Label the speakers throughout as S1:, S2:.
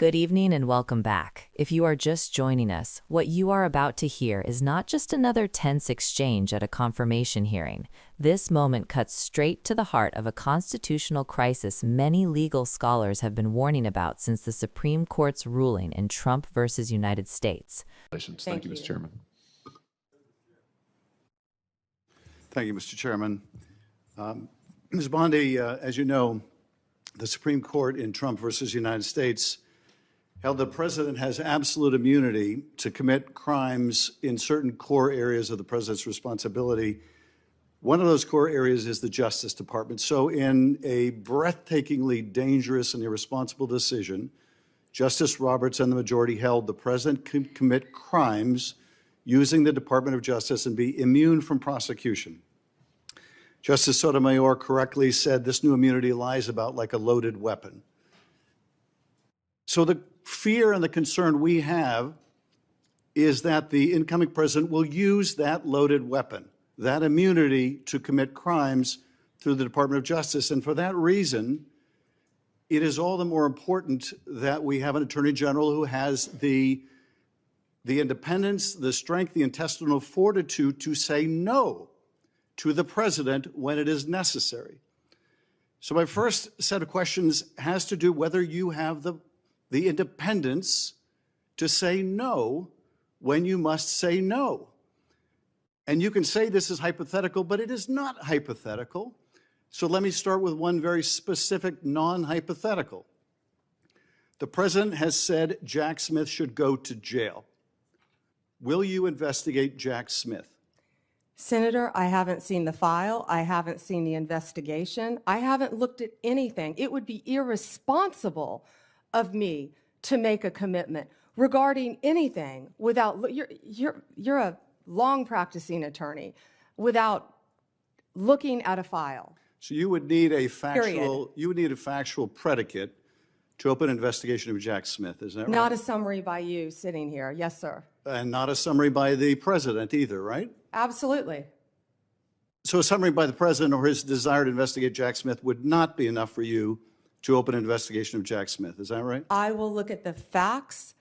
S1: Good evening and welcome back. If you are just joining us, what you are about to hear is not just another tense exchange at a confirmation hearing. This moment cuts straight to the heart of a constitutional crisis many legal scholars have been warning about since the Supreme Court's ruling in Trump versus United States.
S2: Thank you, Mr. Chairman.
S3: Thank you, Mr. Chairman. Ms. Bondi, as you know, the Supreme Court in Trump versus United States held the president has absolute immunity to commit crimes in certain core areas of the president's responsibility. One of those core areas is the Justice Department. So in a breathtakingly dangerous and irresponsible decision, Justice Roberts and the majority held the president could commit crimes using the Department of Justice and be immune from prosecution. Justice Sotomayor correctly said this new immunity lies about like a loaded weapon. So the fear and the concern we have is that the incoming president will use that loaded weapon, that immunity, to commit crimes through the Department of Justice. And for that reason, it is all the more important that we have an attorney general who has the independence, the strength, the intestinal fortitude to say no to the president when it is necessary. So my first set of questions has to do whether you have the independence to say no when you must say no. And you can say this is hypothetical, but it is not hypothetical. So let me start with one very specific non-hypothetical. The president has said Jack Smith should go to jail. Will you investigate Jack Smith?
S4: Senator, I haven't seen the file. I haven't seen the investigation. I haven't looked at anything. It would be irresponsible of me to make a commitment regarding anything without, you're a long practicing attorney, without looking at a file.
S3: So you would need a factual predicate to open an investigation of Jack Smith, is that right?
S4: Not a summary by you sitting here. Yes, sir.
S3: And not a summary by the president either, right?
S4: Absolutely.
S3: So a summary by the president or his desire to investigate Jack Smith would not be enough for you to open an investigation of Jack Smith, is that right?
S4: I will look at the facts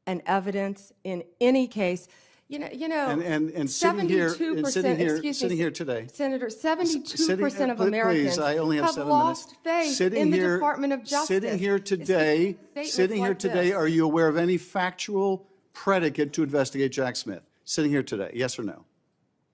S4: and evidence in any case. You know,
S3: and sitting here today,
S4: Senator, 72% of Americans have lost faith in the Department of Justice.
S3: Sitting here today, are you aware of any factual predicate to investigate Jack Smith? Sitting here today, yes or no?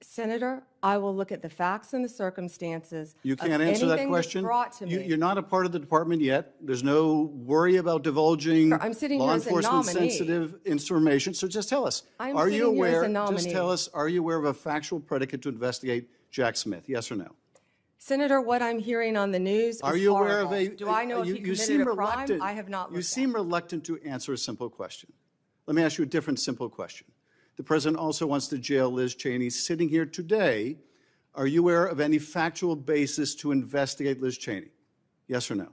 S4: Senator, I will look at the facts and the circumstances.
S3: You can't answer that question. You're not a part of the department yet. There's no worry about divulging law enforcement sensitive information. So just tell us, are you aware of a factual predicate to investigate Jack Smith? Yes or no?
S4: Senator, what I'm hearing on the news is horrible.
S3: Are you aware of a...
S4: Do I know if he committed a crime? I have not looked at it.
S3: You seem reluctant to answer a simple question. Let me ask you a different simple question. The president also wants to jail Liz Cheney. Sitting here today, are you aware of any factual basis to investigate Liz Cheney? Yes or no?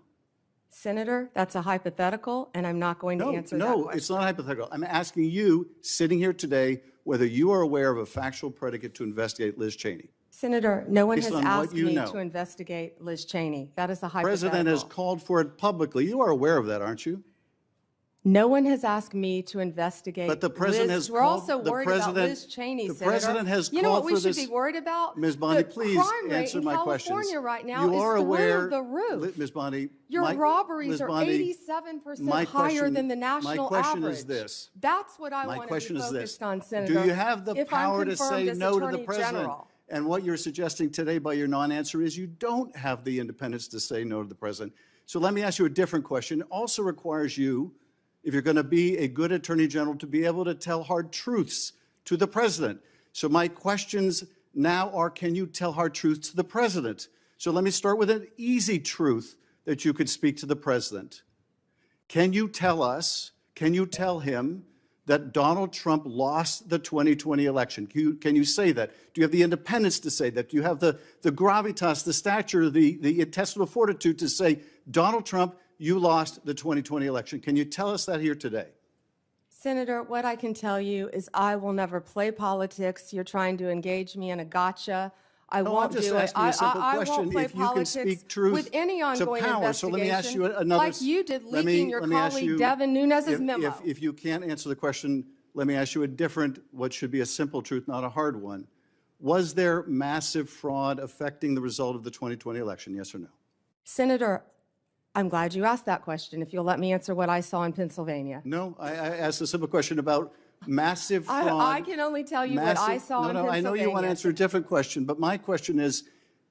S4: Senator, that's a hypothetical, and I'm not going to answer that question.
S3: No, it's not hypothetical. I'm asking you, sitting here today, whether you are aware of a factual predicate to investigate Liz Cheney.
S4: Senator, no one has asked me to investigate Liz Cheney. That is a hypothetical.
S3: The president has called for it publicly. You are aware of that, aren't you?
S4: No one has asked me to investigate
S3: but the president
S4: Liz.
S3: has
S4: We're
S3: called,
S4: also worried about Liz Cheney,
S3: the
S4: Senator.
S3: President has
S4: you know
S3: called
S4: what we
S3: for
S4: should be worried about?
S3: Ms. Bondi, please answer my questions.
S4: California right now is through the roof.
S3: Ms. Bondi,
S4: your robberies are 87% higher than the national average.
S3: My question is this.
S4: That's what I want to be focused on, Senator.
S3: Do you have the power to say no to the president? And what you're suggesting today by your non-answer is you don't have the independence to say no to the president. So let me ask you a different question. It also requires you, if you're going to be a good attorney general, to be able to tell hard truths to the president. So my questions now are, can you tell hard truths to the president? So let me start with an easy truth that you could speak to the president. Can you tell us, can you tell him that Donald Trump lost the 2020 election? Can you say that? Do you have the independence to say that? Do you have the gravitas, the stature, the intestinal fortitude to say, Donald Trump, you lost the 2020 election? Can you tell us that here today?
S4: Senator, what I can tell you is I will never play politics. You're trying to engage me in a gotcha. I
S3: No,
S4: won't
S3: I'm just
S4: do it.
S3: asking you a simple
S4: I
S3: question.
S4: won't play
S3: If you can
S4: politics
S3: speak truth
S4: with any
S3: to
S4: ongoing
S3: power. So let me ask you
S4: investigation,
S3: another.
S4: like you did
S3: let
S4: leaking
S3: me-
S4: your
S3: let me ask
S4: colleague
S3: you-
S4: Devin Nunes's memo.
S3: If you can't answer the question, let me ask you a different, what should be a simple truth, not a hard one. Was there massive fraud affecting the result of the 2020 election, yes or no?
S4: Senator, I'm glad you asked that question. If you'll let me answer what I saw in Pennsylvania.
S3: No, I asked a simple question about massive fraud.
S4: I can only tell you what I saw in Pennsylvania.
S3: I know you want to answer a different question, but my question is,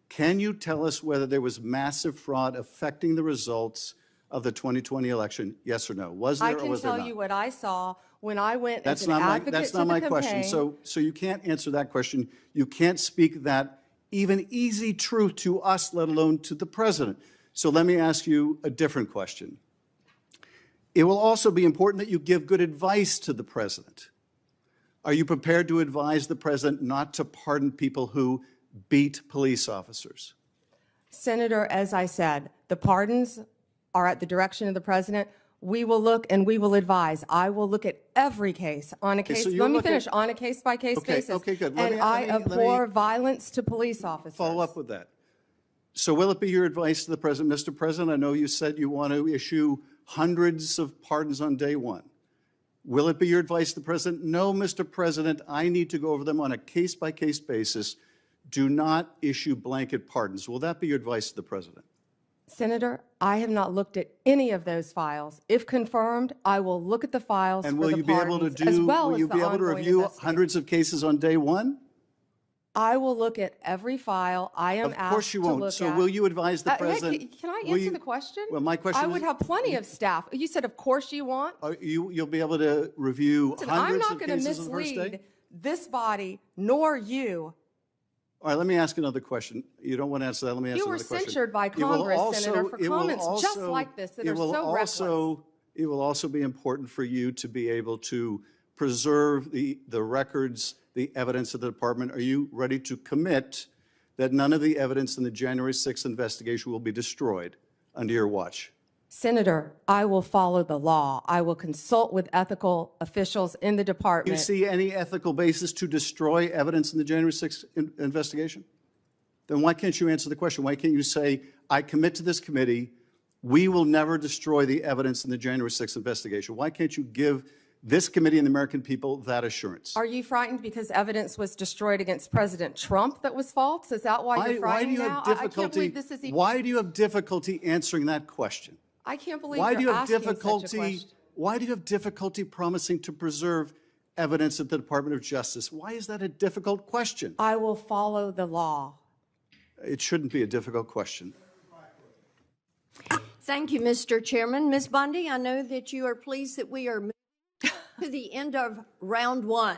S3: can you tell us whether there was massive fraud affecting the results of the 2020 election, yes or no? Was there or was there not?
S4: I can tell you what I saw when I went
S3: That's
S4: as an
S3: not my,
S4: advocate
S3: that's
S4: to
S3: not
S4: the
S3: my
S4: campaign.
S3: question. So you can't answer that question. You can't speak that even easy truth to us, let alone to the president. So let me ask you a different question. It will also be important that you give good advice to the president. Are you prepared to advise the president not to pardon people who beat police officers?
S4: Senator, as I said, the pardons are at the direction of the president. We will look and we will advise. I will look at every case on a case.
S3: so you
S4: Let me
S3: look at-
S4: finish on a case-by-case
S3: Okay,
S4: basis.
S3: okay, good.
S4: And I
S3: let me
S4: abhor violence to police officers.
S3: follow up with that. So will it be your advice to the president, Mr. President, I know you said you want to issue hundreds of pardons on day one. Will it be your advice to the president? No, Mr. President, I need to go over them on a case-by-case basis. Do not issue blanket pardons. Will that be your advice to the president?
S4: Senator, I have not looked at any of those files. If confirmed, I will look at the files
S3: And
S4: for
S3: will
S4: the
S3: you be able to
S4: pardons, as well
S3: will
S4: as
S3: you
S4: the
S3: be able to
S4: ongoing
S3: review
S4: investigation.
S3: hundreds of cases on day one?
S4: I will look at every file I am
S3: Of course
S4: asked
S3: you
S4: to
S3: won't.
S4: look
S3: So
S4: at.
S3: will you advise the
S4: Hey,
S3: president?
S4: can I
S3: will
S4: answer
S3: you-
S4: the question?
S3: Well, my question
S4: I
S3: is-
S4: would have plenty of staff. You said, of course you want.
S3: You'll be able to review
S4: Listen, I'm
S3: hundreds
S4: not
S3: of
S4: going to
S3: cases on the first day?
S4: mislead this body nor you.
S3: All right, let me ask another question. You don't want to answer that. Let me ask
S4: You
S3: another
S4: were
S3: question.
S4: censured by
S3: It will
S4: Congress,
S3: also-
S4: Senator, for
S3: it will
S4: comments just
S3: also-
S4: like this that
S3: it
S4: are
S3: will
S4: so reckless.
S3: It will also be important for you to be able to preserve the records, the evidence of the department. Are you ready to commit that none of the evidence in the January 6th investigation will be destroyed under your watch?
S4: Senator, I will follow the law. I will consult with ethical officials in the
S3: Do you
S4: department.
S3: see any ethical basis to destroy evidence in the January 6th investigation? Then why can't you answer the question? Why can't you say, I commit to this committee, we will never destroy the evidence in the January 6th investigation? Why can't you give this committee and the American people that assurance?
S4: Are you frightened because evidence was destroyed against President Trump that was false? Is that why you're
S3: Why do
S4: frightened
S3: you
S4: now?
S3: have
S4: I can't
S3: difficulty?
S4: believe this is even.
S3: Why do you have difficulty answering that question?
S4: I can't believe
S3: Why do you
S4: you're
S3: have
S4: asking such a
S3: difficulty?
S4: question.
S3: Why do you have difficulty promising to preserve evidence at the Department of Justice? Why is that a difficult question?
S4: I will follow the law.
S3: It shouldn't be a difficult question.
S2: Thank you, Mr. Chairman. Ms. Bondi, I know that you are pleased that we are moving to the end of round one,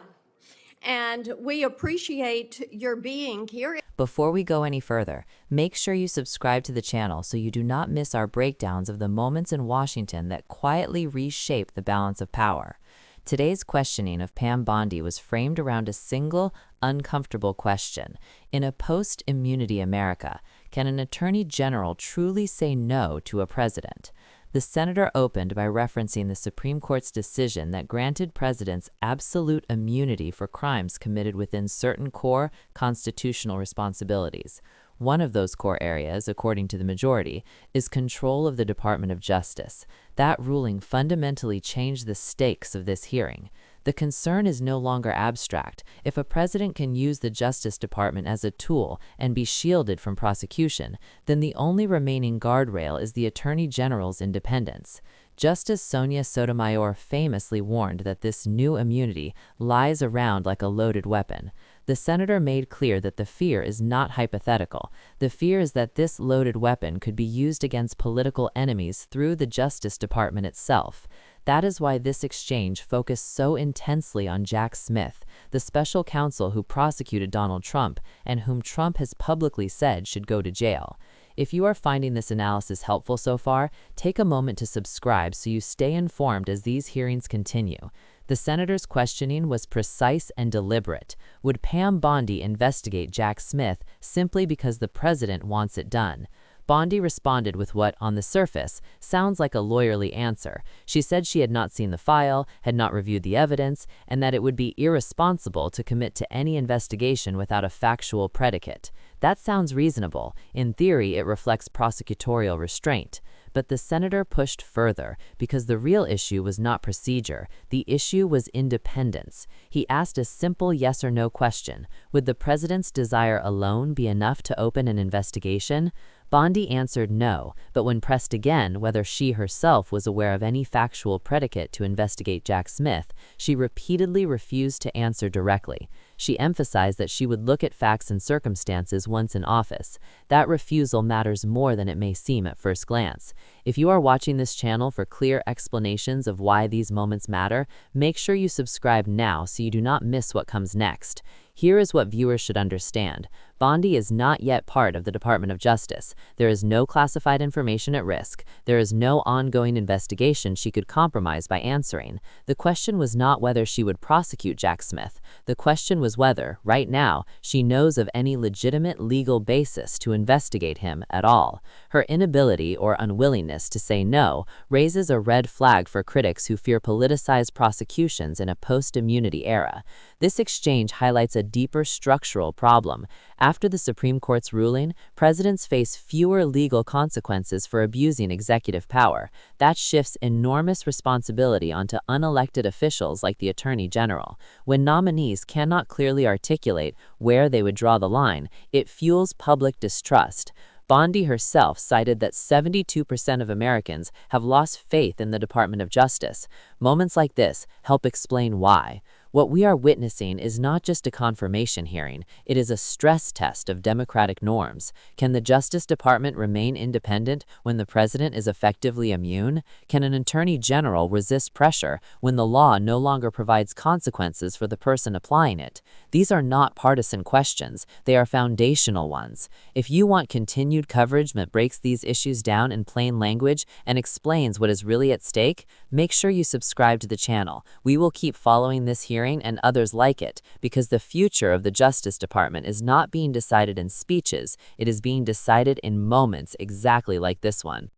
S2: and we appreciate your being here.
S1: Before we go any further, make sure you subscribe to the channel so you do not miss our breakdowns of the moments in Washington that quietly reshape the balance of power. Today's questioning of Pam Bondi was framed around a single, uncomfortable question. In a post-immunity America, can an attorney general truly say no to a president? The senator opened by referencing the Supreme Court's decision that granted presidents absolute immunity for crimes committed within certain core constitutional responsibilities. One of those core areas, according to the majority, is control of the Department of Justice. That ruling fundamentally changed the stakes of this hearing. The concern is no longer abstract. If a president can use the Justice Department as a tool and be shielded from prosecution, then the only remaining guardrail is the Attorney General's independence. Justice Sonia Sotomayor famously warned that this new immunity lies around like a loaded weapon. The senator made clear that the fear is not hypothetical. The fear is that this loaded weapon could be used against political enemies through the Justice Department itself. That is why this exchange focused so intensely on Jack Smith, the special counsel who prosecuted Donald Trump and whom Trump has publicly said should go to jail. If you are finding this analysis helpful so far, take a moment to subscribe so you stay informed as these hearings continue. The senator's questioning was precise and deliberate. Would Pam Bondi investigate Jack Smith simply because the president wants it done? Bondi responded with what, on the surface, sounds like a lawyerly answer. She said she had not seen the file, had not reviewed the evidence, and that it would be irresponsible to commit to any investigation without a factual predicate. That sounds reasonable. In theory, it reflects prosecutorial restraint. But the senator pushed further because the real issue was not procedure. The issue was independence. He asked a simple yes or no question. Would the president's desire alone be enough to open an investigation? Bondi answered no, but when pressed again whether she herself was aware of any factual predicate to investigate Jack Smith, she repeatedly refused to answer directly. She emphasized that she would look at facts and circumstances once in office. That refusal matters more than it may seem at first glance. If you are watching this channel for clear explanations of why these moments matter, make sure you subscribe now so you do not miss what comes next. Here is what viewers should understand. Bondi is not yet part of the Department of Justice. There is no classified information at risk. There is no ongoing investigation she could compromise by answering. The question was not whether she would prosecute Jack Smith. The question was whether, right now, she knows of any legitimate legal basis to investigate him at all. Her inability or unwillingness to say no raises a red flag for critics who fear politicized prosecutions in a post-immunity era. This exchange highlights a deeper structural problem. After the Supreme Court's ruling, presidents face fewer legal consequences for abusing executive power. That shifts enormous responsibility onto unelected officials like the Attorney General. When nominees cannot clearly articulate where they would draw the line, it fuels public distrust. Bondi herself cited that 72% of Americans have lost faith in the Department of Justice. Moments like this help explain why. What we are witnessing is not just a confirmation hearing, it is a stress test of democratic norms. Can the Justice Department remain independent when the president is effectively immune? Can an attorney general resist pressure when the law no longer provides consequences for the person applying it? These are not partisan questions, they are foundational ones. If you want continued coverage that breaks these issues down in plain language and explains what is really at stake, make sure you subscribe to the channel. We will keep following this hearing and others like it, because the future of the Justice Department is not being decided in speeches, it is being decided in moments exactly like this one.